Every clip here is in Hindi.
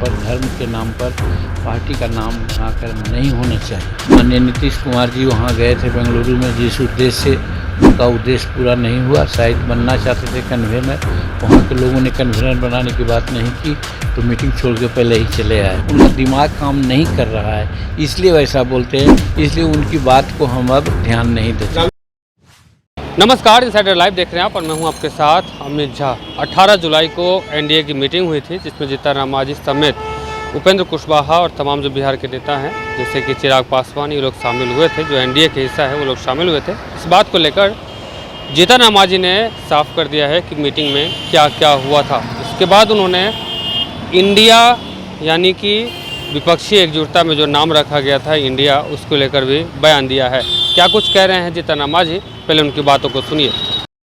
पर, धर्म के नाम पर पार्टी का नाम बनाकर नहीं होना चाहिए। माननीय नीतीश कुमार जी वहाँ गए थे बेंगलुरु में, जिस उद्देश्य से उनका उद्देश्य पूरा नहीं हुआ। शायद बनना चाहते थे कन्वेनर, वहाँ के लोगों ने कन्वेनर बनाने की बात नहीं की तो मीटिंग छोड़ के पहले ही चले आए। उनका दिमाग काम नहीं कर रहा है, इसलिए वैसा बोलते हैं, इसलिए उनकी बात को हम अब ध्यान नहीं देते। नमस्कार, इनसाइडर लाइव देख रहे हैं आप और मैं हूं आपके साथ अमित झा। 18 जुलाई को एनडीए की मीटिंग हुई थी, जिसमें जीतन राम मांझी समेत उपेंद्र कुशवाहा और तमाम जो बिहार के नेता हैं जैसे कि चिराग पासवान, ये लोग शामिल हुए थे। जो एनडीए के हिस्सा है वो लोग शामिल हुए थे। इस बात को लेकर जीतन राम मांझी ने साफ कर दिया है कि मीटिंग में क्या क्या हुआ था। इसके बाद उन्होंने इंडिया यानी कि विपक्षी एकजुटता में जो नाम रखा गया था इंडिया, उसको लेकर भी बयान दिया है। क्या कुछ कह रहे हैं जीतन राम मांझी, पहले उनकी बातों को सुनिए।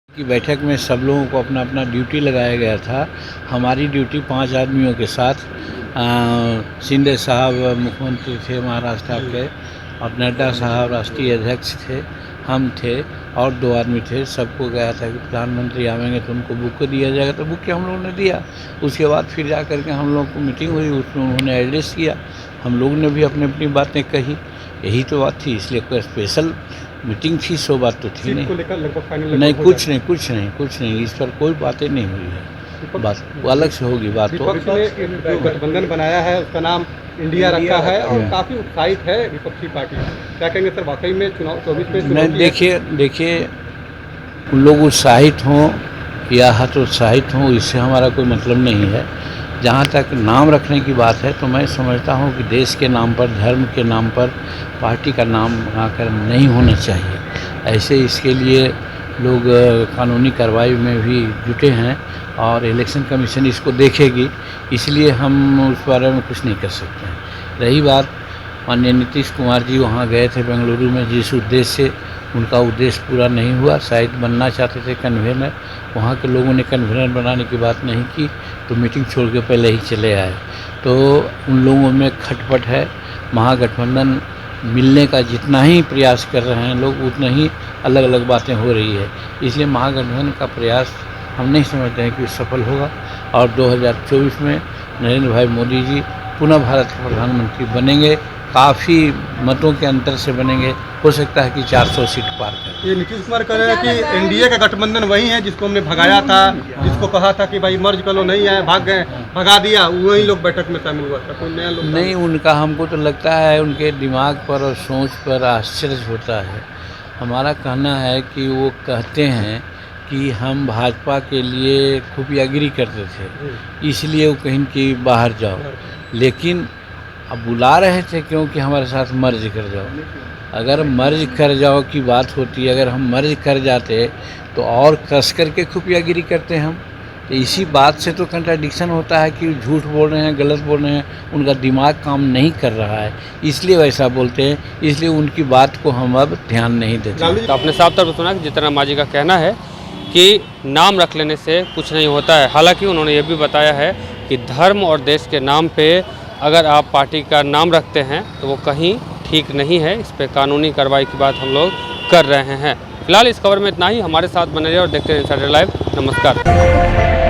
की बैठक में सब लोगों को अपना अपना ड्यूटी लगाया गया था। हमारी ड्यूटी 5 आदमियों के साथ शिंदे साहब मुख्यमंत्री थे महाराष्ट्र के, और नड्डा साहब राष्ट्रीय अध्यक्ष थे, हम थे और 2 आदमी थे। सबको गया था कि प्रधानमंत्री आवेंगे तो उनको बुक दिया जाएगा, तो बुक हम लोगों ने दिया। उसके बाद फिर जा करके हम लोगों को मीटिंग हुई, उसमें उन्होंने एड्रेस किया, हम लोग ने भी अपनी अपनी बातें कही। यही तो बात थी, इसलिए कोई स्पेशल मीटिंग थी, सो बात तो थी नहीं। नहीं, कुछ नहीं, इस पर कोई बातें नहीं हुई है। बात वो अलग से होगी बात। तो गठबंधन बनाया है, उसका नाम इंडिया रखा है और काफ़ी उत्साहित है विपक्षी पार्टी। क्या कहेंगे सर, वाकई में चुनाव 24 में? नहीं, देखिए उन लोग उत्साहित हों या हतोत्साहित हों, इससे हमारा कोई मतलब नहीं है। जहाँ तक नाम रखने की बात है तो मैं समझता हूँ कि देश के नाम पर, धर्म के नाम पर पार्टी का नाम बनाकर नहीं होना चाहिए। ऐसे इसके लिए लोग कानूनी कार्रवाई में भी जुटे हैं और इलेक्शन कमीशन इसको देखेगी, इसलिए हम उस बारे में कुछ नहीं कर सकते हैं। रही बात, माननीय नीतीश कुमार जी वहाँ गए थे बेंगलुरु में, जिस उद्देश्य से उनका उद्देश्य पूरा नहीं हुआ। शायद बनना चाहते थे कन्वेनर, वहाँ के लोगों ने कन्वेनर बनाने की बात नहीं की तो मीटिंग छोड़ के पहले ही चले आए। तो उन लोगों में खटपट है। महागठबंधन मिलने का जितना ही प्रयास कर रहे हैं लोग, उतना ही अलग अलग बातें हो रही है। इसलिए महागठबंधन का प्रयास हम नहीं समझते हैं कि सफल होगा और 2024 में नरेंद्र भाई मोदी जी पुनः भारत के प्रधानमंत्री बनेंगे। काफ़ी मतों के अंतर से बनेंगे, हो सकता है कि 400 सीट पार करें। ये नीतीश कुमार कह रहे हैं कि एनडीए का गठबंधन वही है जिसको हमने भगाया था, जिसको कहा था कि भाई मर्ज कर लो, नहीं आए, भाग गए, भगा दिया, वही लोग बैठक में शामिल हुआ था। कोई नया लोग नहीं, उनका हमको तो लगता है उनके दिमाग पर और सोच पर आश्चर्य होता है। हमारा कहना है कि वो कहते हैं कि हम भाजपा के लिए खुफियागिरी करते थे, इसलिए वो कहीं कि बाहर जाओ, लेकिन अब बुला रहे थे क्योंकि हमारे साथ मर्ज कर जाओ। अगर मर्ज कर जाओ की बात होती, अगर हम मर्ज कर जाते तो और कस करके खुफियागिरी करते हम। तो इसी बात से तो कंट्राडिक्शन होता है कि झूठ बोल रहे हैं, गलत बोल रहे हैं, उनका दिमाग काम नहीं कर रहा है, इसलिए वैसा बोलते हैं, इसलिए उनकी बात को हम अब ध्यान नहीं देते। तो आपने साफ तौर पर सुना कि जीतन राम मांझी का कहना है कि नाम रख लेने से कुछ नहीं होता है। हालांकि उन्होंने ये भी बताया है कि धर्म और देश के नाम पे अगर आप पार्टी का नाम रखते हैं तो वो कहीं ठीक नहीं है। इस पे कानूनी कार्रवाई की बात हम लोग कर रहे हैं। फिलहाल इस खबर में इतना ही। हमारे साथ बने रहिए और देखते रहिए इनसाइडर लाइव। नमस्कार।